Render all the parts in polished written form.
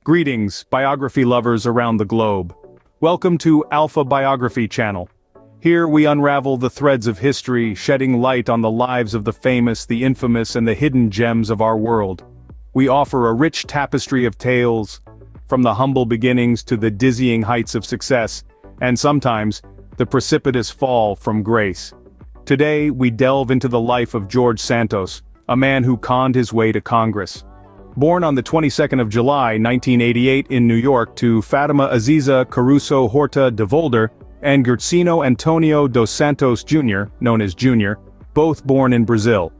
Greetings, biography lovers around the globe. Welcome to Alpha Biography channel. Here we unravel the threads of history, shedding light on the lives of the famous, the infamous, and the hidden gems of our world. We offer a rich tapestry of tales, from the humble beginnings to the dizzying heights of success, and sometimes, the precipitous fall from grace. Today, we delve into the life of George Santos, a man who conned his way to Congress. Born on the 22nd of July, 1988 in New York to Fatima Aziza Caruso Horta de Volder and Gertsino Antonio dos Santos Jr., known as Junior, both born in Brazil.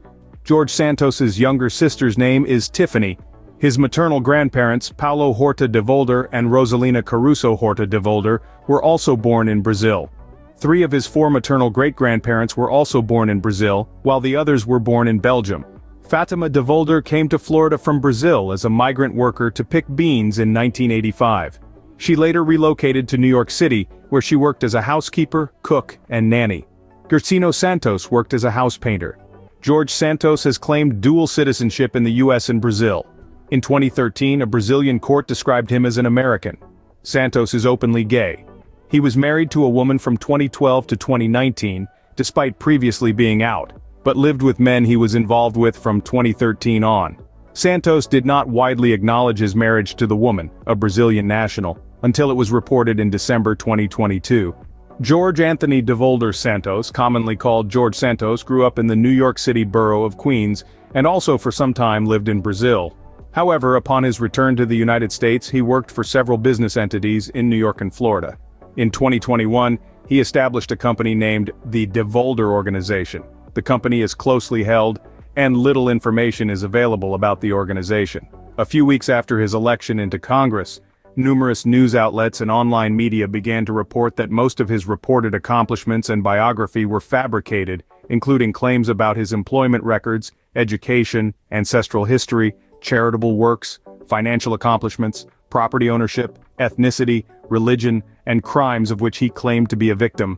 George Santos's younger sister's name is Tiffany. His maternal grandparents, Paulo Horta de Volder and Rosalina Caruso Horta de Volder, were also born in Brazil. 3 of his 4 maternal great-grandparents were also born in Brazil, while the others were born in Belgium. Fatima de Volder came to Florida from Brazil as a migrant worker to pick beans in 1985. She later relocated to New York City, where she worked as a housekeeper, cook, and nanny. Gertsino Santos worked as a house painter. George Santos has claimed dual citizenship in the US and Brazil. In 2013, a Brazilian court described him as an American. Santos is openly gay. He was married to a woman from 2012 to 2019, despite previously being out, but lived with men he was involved with from 2013 on. Santos did not widely acknowledge his marriage to the woman, a Brazilian national, until it was reported in December 2022. George Anthony de Volder Santos, commonly called George Santos, grew up in the New York City borough of Queens, and also for some time lived in Brazil. However, upon his return to the United States, he worked for several business entities in New York and Florida. In 2021, he established a company named the De Volder Organization. The company is closely held, and little information is available about the organization. A few weeks after his election into Congress, numerous news outlets and online media began to report that most of his reported accomplishments and biography were fabricated, including claims about his employment records, education, ancestral history, charitable works, financial accomplishments, property ownership, ethnicity, religion, and crimes of which he claimed to be a victim.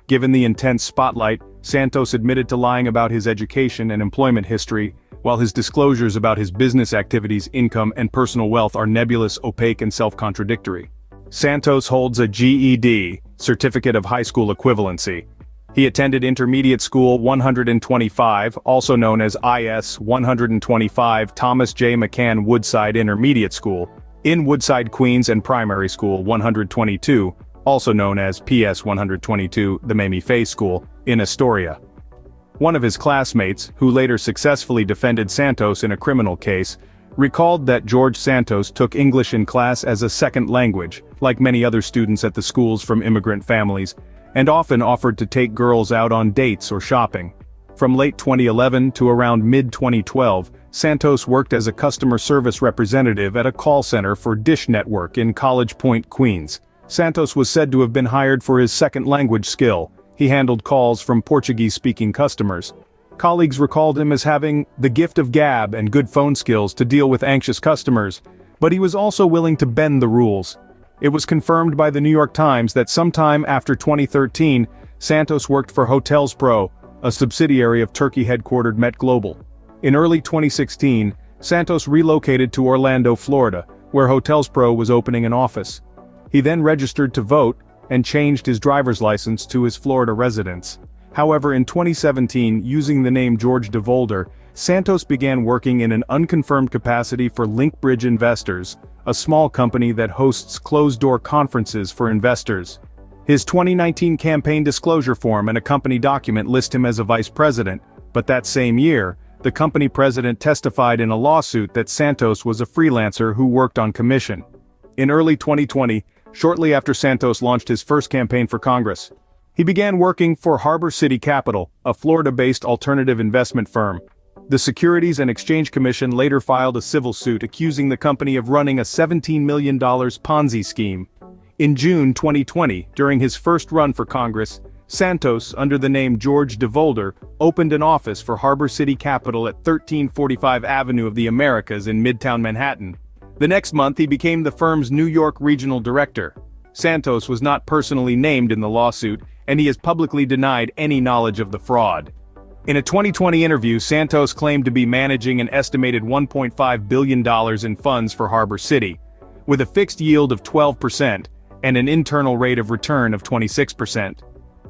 Given the intense spotlight, Santos admitted to lying about his education and employment history, while his disclosures about his business activities, income, and personal wealth are nebulous, opaque, and self-contradictory. Santos holds a GED, Certificate of High School Equivalency. He attended Intermediate School 125, also known as IS 125 Thomas J. McCann Woodside Intermediate School, in Woodside, Queens, and Primary School 122, also known as PS 122, the Mamie Faye School, in Astoria. One of his classmates, who later successfully defended Santos in a criminal case, recalled that George Santos took English in class as a second language, like many other students at the schools from immigrant families, and often offered to take girls out on dates or shopping. From late 2011 to around mid-2012, Santos worked as a customer service representative at a call center for Dish Network in College Point, Queens. Santos was said to have been hired for his second language skill. He handled calls from Portuguese-speaking customers. Colleagues recalled him as having the gift of gab and good phone skills to deal with anxious customers, but he was also willing to bend the rules. It was confirmed by the New York Times that sometime after 2013, Santos worked for Hotels Pro, a subsidiary of Turkey-headquartered Met Global. In early 2016, Santos relocated to Orlando, Florida, where Hotels Pro was opening an office. He then registered to vote and changed his driver's license to his Florida residence. However, in 2017, using the name George de Volder, Santos began working in an unconfirmed capacity for Linkbridge Investors, a small company that hosts closed-door conferences for investors. His 2019 campaign disclosure form and a company document list him as a vice president, but that same year, the company president testified in a lawsuit that Santos was a freelancer who worked on commission. In early 2020, shortly after Santos launched his first campaign for Congress, he began working for Harbor City Capital, a Florida-based alternative investment firm. The Securities and Exchange Commission later filed a civil suit accusing the company of running a $17 million Ponzi scheme. In June 2020, during his first run for Congress, Santos, under the name George de Volder, opened an office for Harbor City Capital at 1345 Avenue of the Americas in Midtown Manhattan. The next month he became the firm's New York regional director. Santos was not personally named in the lawsuit, and he has publicly denied any knowledge of the fraud. In a 2020 interview, Santos claimed to be managing an estimated $1.5 billion in funds for Harbor City. with a fixed yield of 12% and an internal rate of return of 26%.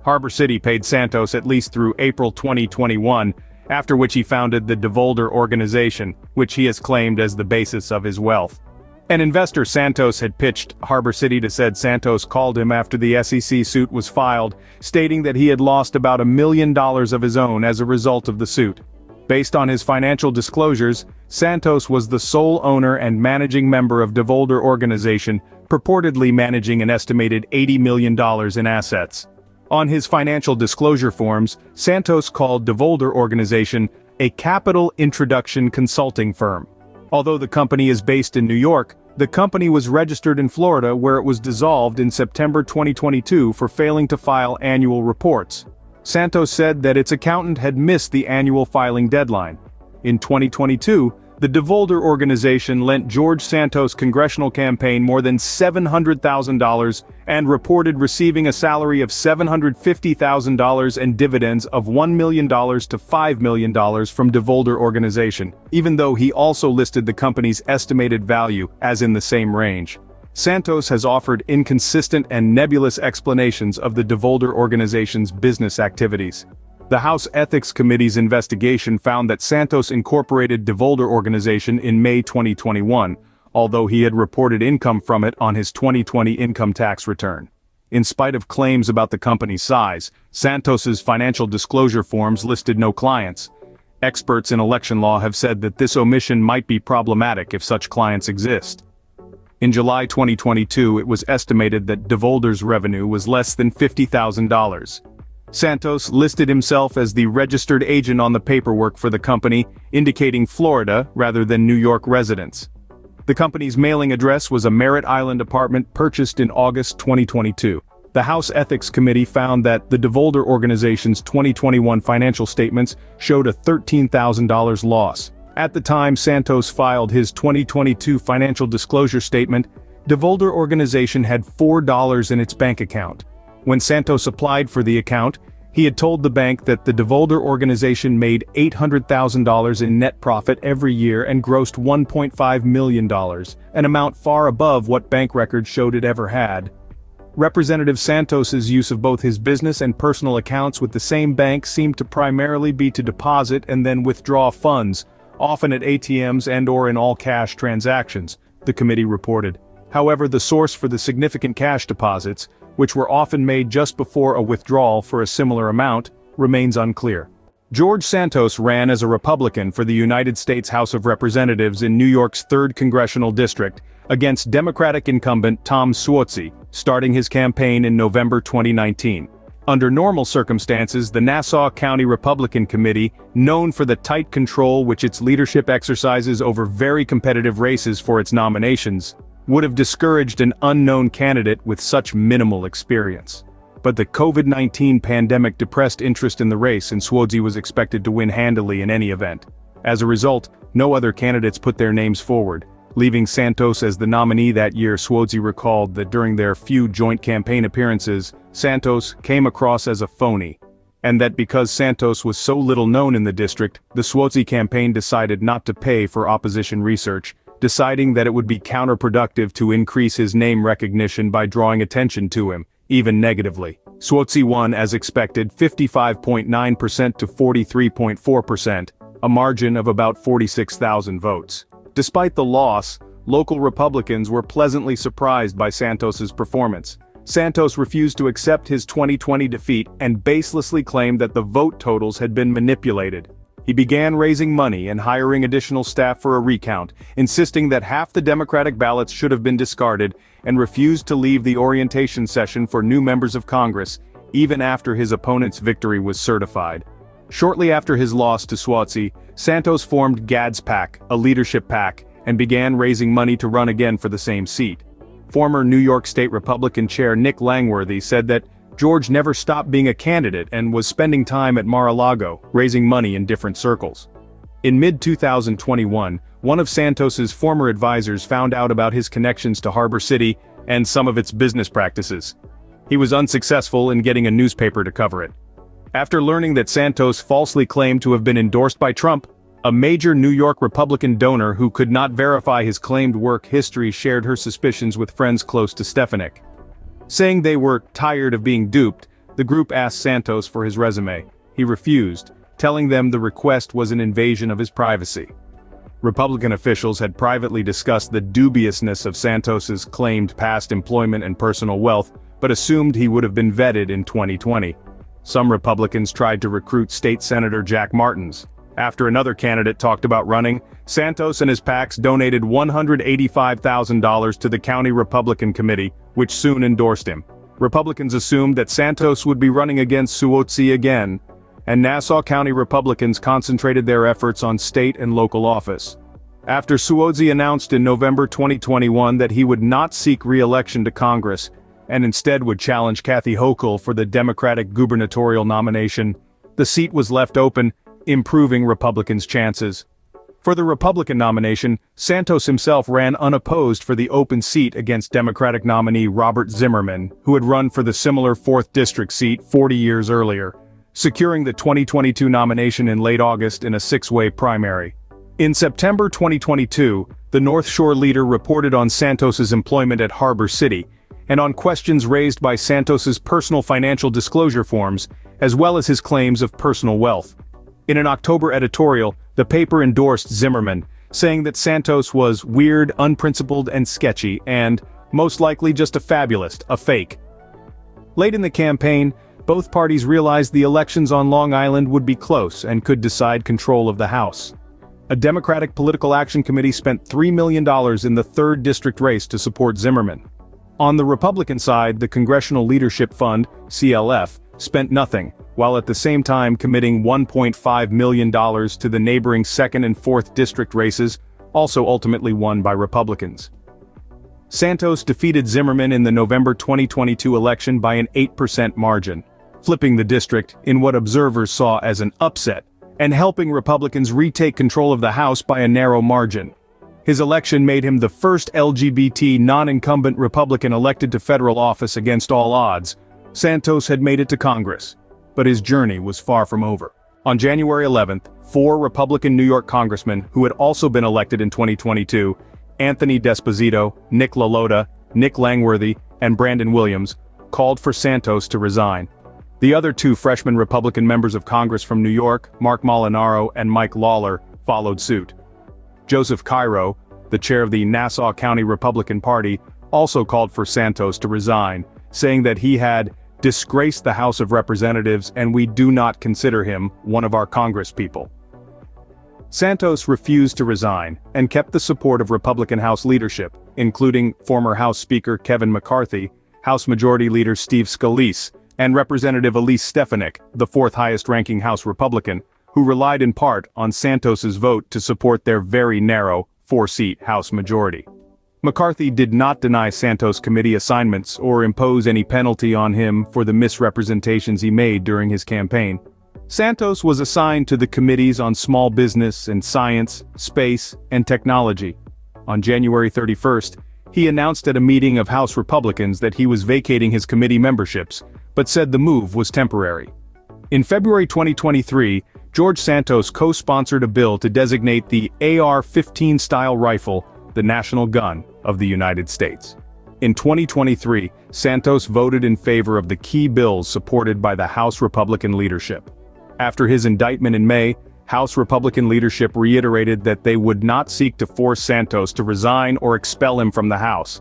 Harbor City paid Santos at least through April 2021, after which he founded the DeVolder organization, which he has claimed as the basis of his wealth. An investor Santos had pitched Harbor City to said Santos called him after the SEC suit was filed, stating that he had lost about $1 million of his own as a result of the suit. Based on his financial disclosures, Santos was the sole owner and managing member of DeVolder organization, purportedly managing an estimated $80 million in assets. On his financial disclosure forms, Santos called DeVolder organization a capital introduction consulting firm. Although the company is based in New York, the company was registered in Florida, where it was dissolved in September 2022 for failing to file annual reports. Santos said that its accountant had missed the annual filing deadline. In 2022, the DeVolder organization lent George Santos' congressional campaign more than $700,000 and reported receiving a salary of $750,000 and dividends of $1 million to $5 million from DeVolder organization, even though he also listed the company's estimated value as in the same range. Santos has offered inconsistent and nebulous explanations of the DeVolder organization's business activities. The House Ethics Committee's investigation found that Santos incorporated DeVolder organization in May 2021, although he had reported income from it on his 2020 income tax return. In spite of claims about the company's size, Santos's financial disclosure forms listed no clients. Experts in election law have said that this omission might be problematic if such clients exist. In July 2022, it was estimated that DeVolder's revenue was less than $50,000. Santos listed himself as the registered agent on the paperwork for the company, indicating Florida rather than New York residence. The company's mailing address was a Merritt Island apartment purchased in August 2022. The House Ethics Committee found that the DeVolder organization's 2021 financial statements showed a $13,000 loss. At the time Santos filed his 2022 financial disclosure statement, DeVolder organization had $4 in its bank account. When Santos applied for the account, he had told the bank that the DeVolder organization made $800,000 in net profit every year and grossed $1.5 million, an amount far above what bank records showed it ever had. Representative Santos's use of both his business and personal accounts with the same bank seemed to primarily be to deposit and then withdraw funds, often at ATMs and/or in all-cash transactions, the committee reported. However, the source for the significant cash deposits, which were often made just before a withdrawal for a similar amount, remains unclear. George Santos ran as a Republican for the United States House of Representatives in New York's 3rd Congressional District against Democratic incumbent Tom Suozzi, starting his campaign in November 2019. Under normal circumstances, the Nassau County Republican Committee, known for the tight control which its leadership exercises over very competitive races for its nominations, would have discouraged an unknown candidate with such minimal experience. But the COVID-19 pandemic depressed interest in the race, and Suozzi was expected to win handily in any event. As a result, no other candidates put their names forward, leaving Santos as the nominee that year. Suozzi recalled that during their few joint campaign appearances, Santos came across as a phony, and that because Santos was so little known in the district, the Suozzi campaign decided not to pay for opposition research, deciding that it would be counterproductive to increase his name recognition by drawing attention to him, even negatively. Suozzi won as expected 55.9% to 43.4%, a margin of about 46,000 votes. Despite the loss, local Republicans were pleasantly surprised by Santos's performance. Santos refused to accept his 2020 defeat and baselessly claimed that the vote totals had been manipulated. He began raising money and hiring additional staff for a recount, insisting that half the Democratic ballots should have been discarded, and refused to leave the orientation session for new members of Congress, even after his opponent's victory was certified. Shortly after his loss to Suozzi, Santos formed Gad's PAC, a leadership PAC, and began raising money to run again for the same seat. Former New York State Republican Chair Nick Langworthy said that George never stopped being a candidate and was spending time at Mar-a-Lago, raising money in different circles. In mid-2021, one of Santos's former advisors found out about his connections to Harbor City and some of its business practices. He was unsuccessful in getting a newspaper to cover it. After learning that Santos falsely claimed to have been endorsed by Trump, A major New York Republican donor who could not verify his claimed work history shared her suspicions with friends close to Stefanik. Saying they were tired of being duped, the group asked Santos for his resume. He refused, telling them the request was an invasion of his privacy. Republican officials had privately discussed the dubiousness of Santos's claimed past employment and personal wealth, but assumed he would have been vetted in 2020. Some Republicans tried to recruit State Senator Jack Martins. After another candidate talked about running, Santos and his PACs donated $185,000 to the County Republican Committee, which soon endorsed him. Republicans assumed that Santos would be running against Suozzi again, and Nassau County Republicans concentrated their efforts on state and local office. After Suozzi announced in November 2021 that he would not seek re-election to Congress, and instead would challenge Kathy Hochul for the Democratic gubernatorial nomination, the seat was left open, improving Republicans' chances. For the Republican nomination, Santos himself ran unopposed for the open seat against Democratic nominee Robert Zimmerman, who had run for the similar 4th District seat 40 years earlier, securing the 2022 nomination in late August in a 6-way primary. In September 2022, the North Shore leader reported on Santos's employment at Harbor City, and on questions raised by Santos's personal financial disclosure forms, as well as his claims of personal wealth. In an October editorial, the paper endorsed Zimmerman, saying that Santos was weird, unprincipled, and sketchy, and, most likely just a fabulist, a fake. Late in the campaign, both parties realized the elections on Long Island would be close and could decide control of the House. A Democratic Political Action Committee spent $3 million in the 3rd District race to support Zimmerman. On the Republican side, the Congressional Leadership Fund, CLF, spent nothing, while at the same time committing $1.5 million to the neighboring 2nd and 4th District races, also ultimately won by Republicans. Santos defeated Zimmerman in the November 2022 election by an 8% margin, flipping the district in what observers saw as an upset, and helping Republicans retake control of the House by a narrow margin. His election made him the first LGBT non-incumbent Republican elected to federal office against all odds. Santos had made it to Congress, but his journey was far from over. On January 11th, 4 Republican New York congressmen who had also been elected in 2022, Anthony D'Esposito, Nick LaLota, Nick Langworthy, and Brandon Williams, called for Santos to resign. The other 2 freshman Republican members of Congress from New York, Mark Molinaro and Mike Lawler, followed suit. Joseph Cairo, the chair of the Nassau County Republican Party, also called for Santos to resign, saying that he had disgraced the House of Representatives and we do not consider him one of our Congresspeople. Santos refused to resign and kept the support of Republican House leadership, including former House Speaker Kevin McCarthy, House Majority Leader Steve Scalise, and Representative Elise Stefanik, the 4th highest-ranking House Republican, who relied in part on Santos's vote to support their very narrow 4-seat House majority. McCarthy did not deny Santos committee assignments or impose any penalty on him for the misrepresentations he made during his campaign. Santos was assigned to the committees on small business and science, space, and technology. On January 31st, he announced at a meeting of House Republicans that he was vacating his committee memberships, but said the move was temporary. In February 2023, George Santos co-sponsored a bill to designate the AR-15 style rifle the national gun of the United States. In 2023, Santos voted in favor of the key bills supported by the House Republican leadership. After his indictment in May, House Republican leadership reiterated that they would not seek to force Santos to resign or expel him from the House.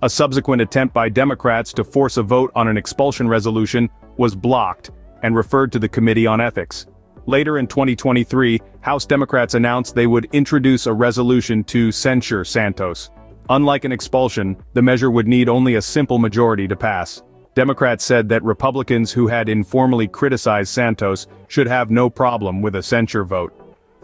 A subsequent attempt by Democrats to force a vote on an expulsion resolution was blocked and referred to the Committee on Ethics. Later in 2023, House Democrats announced they would introduce a resolution to censure Santos. Unlike an expulsion, the measure would need only a simple majority to pass. Democrats said that Republicans who had informally criticized Santos should have no problem with a censure vote.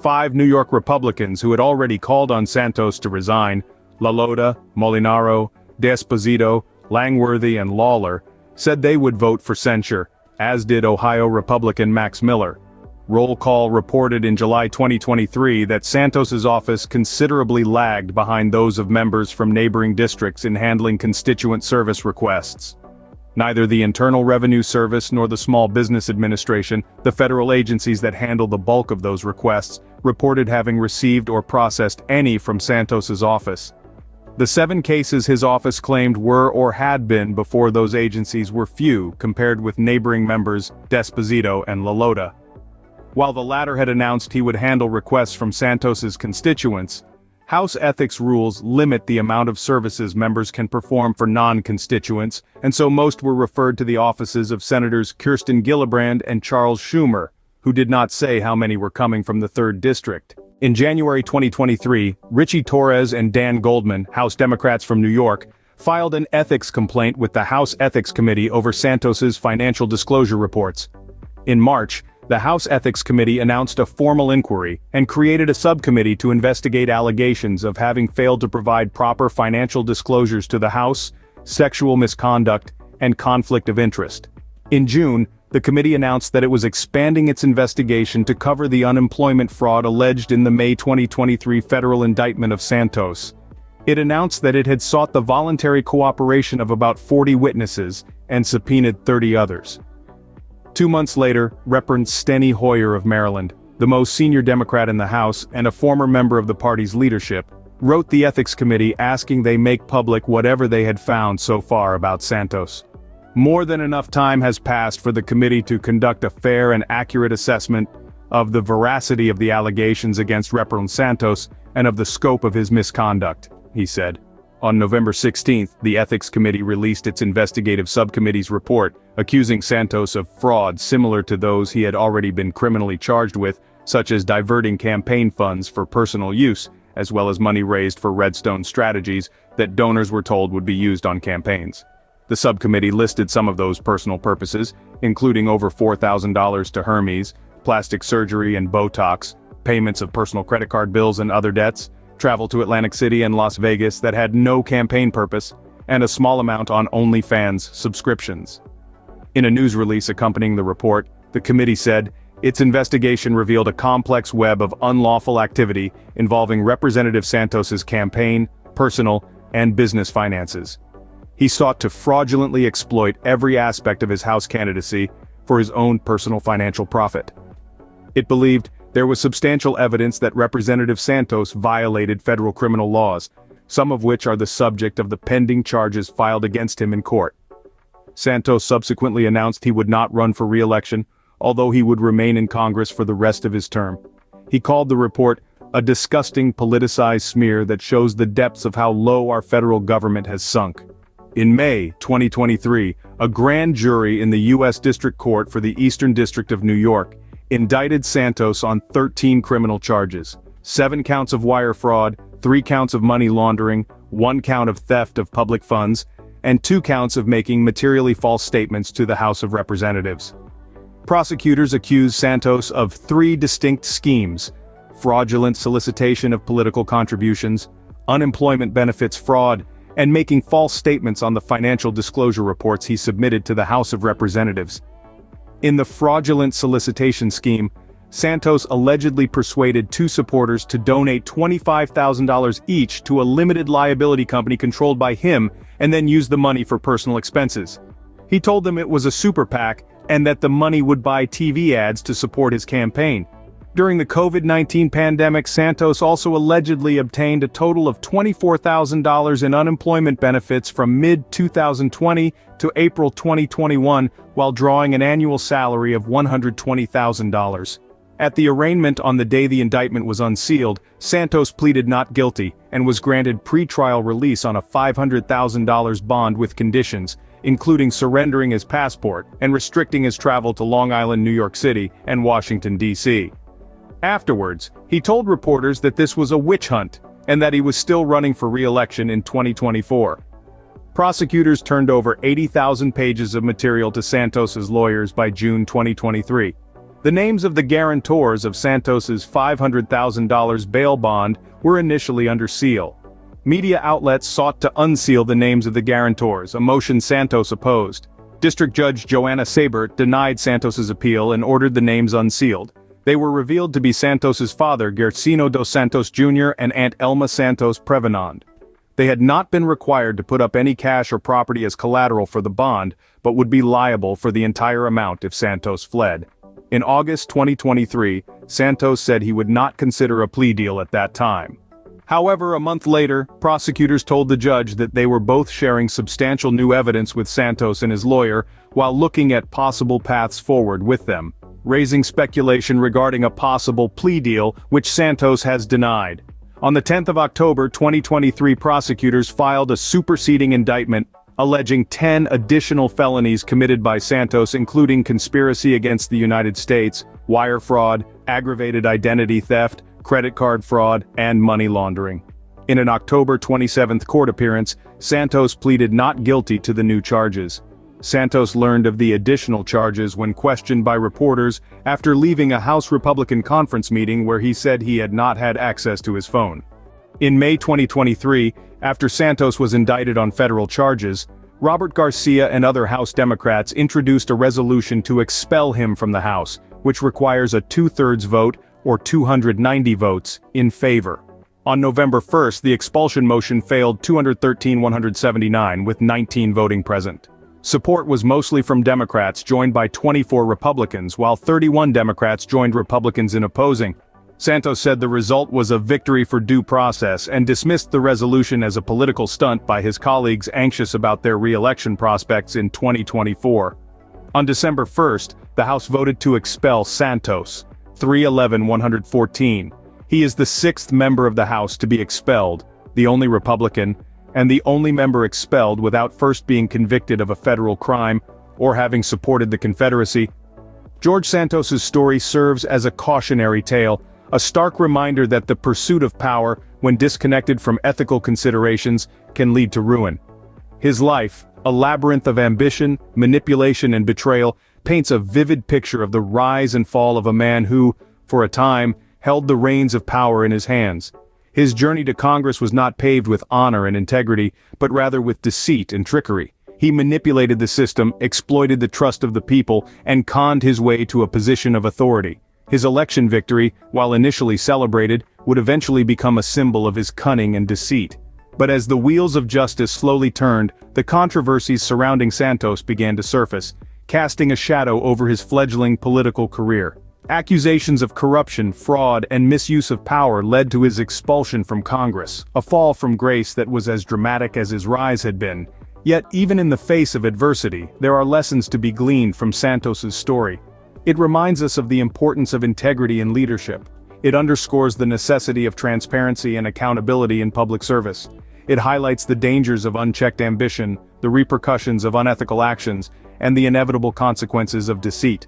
5 New York Republicans who had already called on Santos to resign, LaLota, Molinaro, D'Esposito, Langworthy, and Lawler, said they would vote for censure, as did Ohio Republican Max Miller. Roll Call reported in July 2023 that Santos's office considerably lagged behind those of members from neighboring districts in handling constituent service requests. Neither the Internal Revenue Service nor the Small Business Administration, the federal agencies that handle the bulk of those requests, reported having received or processed any from Santos's office. The 7 cases his office claimed were or had been before those agencies were few compared with neighboring members Desposito and La Lota. While the latter had announced he would handle requests from Santos's constituents, House ethics rules limit the amount of services members can perform for non-constituents, and so most were referred to the offices of Senators Kirsten Gillibrand and Charles Schumer, who did not say how many were coming from the 3rd District. In January 2023, Richie Torres and Dan Goldman, House Democrats from New York, filed an ethics complaint with the House Ethics Committee over Santos's financial disclosure reports. In March, the House Ethics Committee announced a formal inquiry and created a subcommittee to investigate allegations of having failed to provide proper financial disclosures to the House, sexual misconduct, and conflict of interest. In June, the committee announced that it was expanding its investigation to cover the unemployment fraud alleged in the May 2023 federal indictment of Santos. It announced that it had sought the voluntary cooperation of about 40 witnesses and subpoenaed 30 others. 2 months later, Reverend Steny Hoyer of Maryland, the most senior Democrat in the House and a former member of the party's leadership, wrote the Ethics Committee asking they make public whatever they had found so far about Santos. More than enough time has passed for the committee to conduct a fair and accurate assessment of the veracity of the allegations against Reverend Santos and of the scope of his misconduct, he said. On November 16, the Ethics Committee released its investigative subcommittee's report, accusing Santos of fraud similar to those he had already been criminally charged with, such as diverting campaign funds for personal use, as well as money raised for Redstone strategies that donors were told would be used on campaigns. The subcommittee listed some of those personal purposes, including over $4,000 to Hermes, plastic surgery and Botox, payments of personal credit card bills and other debts, travel to Atlantic City and Las Vegas that had no campaign purpose, and a small amount on OnlyFans subscriptions. In a news release accompanying the report, the committee said, its investigation revealed a complex web of unlawful activity involving Representative Santos's campaign, personal, and business finances. He sought to fraudulently exploit every aspect of his House candidacy for his own personal financial profit. It believed there was substantial evidence that Representative Santos violated federal criminal laws, some of which are the subject of the pending charges filed against him in court. Santos subsequently announced he would not run for re-election, although he would remain in Congress for the rest of his term. He called the report a disgusting politicized smear that shows the depths of how low our federal government has sunk. In May 2023, a grand jury in the U.S. District Court for the Eastern District of New York indicted Santos on 13 criminal charges, 7 counts of wire fraud, 3 counts of money laundering, 1 count of theft of public funds, and 2 counts of making materially false statements to the House of Representatives. Prosecutors accused Santos of 3 distinct schemes: fraudulent solicitation of political contributions, unemployment benefits fraud, and making false statements on the financial disclosure reports he submitted to the House of Representatives. In the fraudulent solicitation scheme, Santos allegedly persuaded 2 supporters to donate $25,000 each to a limited liability company controlled by him and then use the money for personal expenses. He told them it was a super PAC and that the money would buy TV ads to support his campaign. During the COVID-19 pandemic, Santos also allegedly obtained a total of $24,000 in unemployment benefits from mid-2020 to April 2021 while drawing an annual salary of $120,000. At the arraignment on the day the indictment was unsealed, Santos pleaded not guilty and was granted pre-trial release on a $500,000 bond with conditions, including surrendering his passport and restricting his travel to Long Island, New York City, and Washington, D.C. Afterwards, he told reporters that this was a witch hunt and that he was still running for re-election in 2024. Prosecutors turned over 80,000 pages of material to Santos's lawyers by June 2023. The names of the guarantors of Santos's $500,000 bail bond were initially under seal. Media outlets sought to unseal the names of the guarantors, a motion Santos opposed. District Judge Joanna Sabert denied Santos's appeal and ordered the names unsealed. They were revealed to be Santos's father, Gercino dos Santos Jr., and Aunt Elma Santos Prevenand. They had not been required to put up any cash or property as collateral for the bond, but would be liable for the entire amount if Santos fled. In August 2023, Santos said he would not consider a plea deal at that time. However, a month later, prosecutors told the judge that they were both sharing substantial new evidence with Santos and his lawyer, while looking at possible paths forward with them, raising speculation regarding a possible plea deal, which Santos has denied. On the 10th of October 2023, prosecutors filed a superseding indictment alleging 10 additional felonies committed by Santos, including conspiracy against the United States, wire fraud, aggravated identity theft, credit card fraud, and money laundering. In an October 27 court appearance, Santos pleaded not guilty to the new charges. Santos learned of the additional charges when questioned by reporters after leaving a House Republican conference meeting where he said he had not had access to his phone. In May 2023, after Santos was indicted on federal charges, Robert Garcia and other House Democrats introduced a resolution to expel him from the House, which requires a 2/3 vote, or 290 votes, in favor. On November 1st, the expulsion motion failed 213-179 with 19 voting present. Support was mostly from Democrats, joined by 24 Republicans, while 31 Democrats joined Republicans in opposing. Santos said the result was a victory for due process and dismissed the resolution as a political stunt by his colleagues anxious about their re-election prospects in 2024. On December 1st, the House voted to expel Santos, 311-114. He is the sixth member of the House to be expelled, the only Republican, and the only member expelled without first being convicted of a federal crime or having supported the Confederacy. George Santos's story serves as a cautionary tale, a stark reminder that the pursuit of power, when disconnected from ethical considerations, can lead to ruin. His life, a labyrinth of ambition, manipulation, and betrayal, paints a vivid picture of the rise and fall of a man who, for a time, held the reins of power in his hands. His journey to Congress was not paved with honor and integrity, but rather with deceit and trickery. He manipulated the system, exploited the trust of the people, and conned his way to a position of authority. His election victory, while initially celebrated, would eventually become a symbol of his cunning and deceit. But as the wheels of justice slowly turned, the controversies surrounding Santos began to surface, casting a shadow over his fledgling political career. Accusations of corruption, fraud, and misuse of power led to his expulsion from Congress, a fall from grace that was as dramatic as his rise had been. Yet, even in the face of adversity, there are lessons to be gleaned from Santos's story. It reminds us of the importance of integrity in leadership. It underscores the necessity of transparency and accountability in public service. It highlights the dangers of unchecked ambition, the repercussions of unethical actions, and the inevitable consequences of deceit.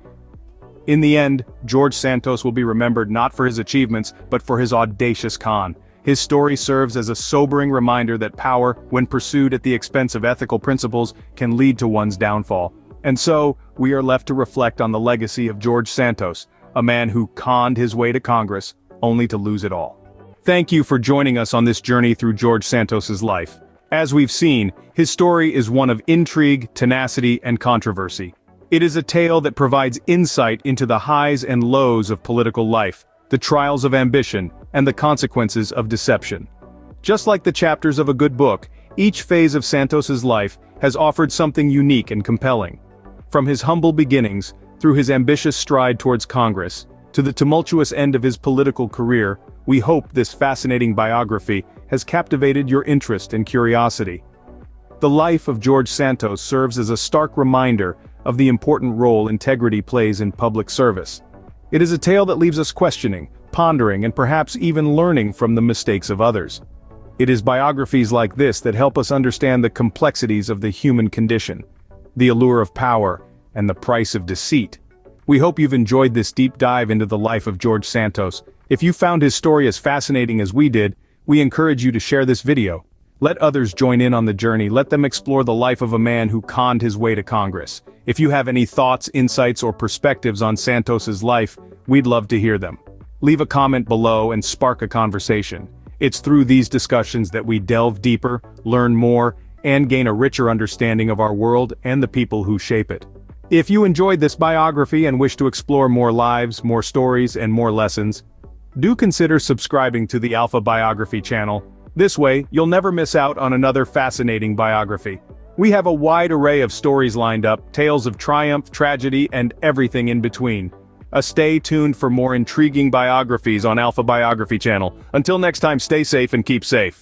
In the end, George Santos will be remembered not for his achievements, but for his audacious con. His story serves as a sobering reminder that power, when pursued at the expense of ethical principles, can lead to one's downfall. And so, we are left to reflect on the legacy of George Santos, a man who conned his way to Congress, only to lose it all. Thank you for joining us on this journey through George Santos's life. As we've seen, his story is one of intrigue, tenacity, and controversy. It is a tale that provides insight into the highs and lows of political life, the trials of ambition, and the consequences of deception. Just like the chapters of a good book, each phase of Santos's life has offered something unique and compelling. From his humble beginnings, through his ambitious stride towards Congress, to the tumultuous end of his political career, we hope this fascinating biography has captivated your interest and curiosity. The life of George Santos serves as a stark reminder of the important role integrity plays in public service. It is a tale that leaves us questioning, pondering, and perhaps even learning from the mistakes of others. It is biographies like this that help us understand the complexities of the human condition, the allure of power, and the price of deceit. We hope you've enjoyed this deep dive into the life of George Santos. If you found his story as fascinating as we did, we encourage you to share this video. Let others join in on the journey. Let them explore the life of a man who conned his way to Congress. If you have any thoughts, insights, or perspectives on Santos's life, we'd love to hear them. Leave a comment below and spark a conversation. It's through these discussions that we delve deeper, learn more, and gain a richer understanding of our world and the people who shape it. If you enjoyed this biography and wish to explore more lives, more stories, and more lessons, do consider subscribing to the Alpha Biography channel. This way, you'll never miss out on another fascinating biography. We have a wide array of stories lined up, tales of triumph, tragedy, and everything in between. Stay tuned for more intriguing biographies on Alpha Biography channel. Until next time, stay safe and keep safe.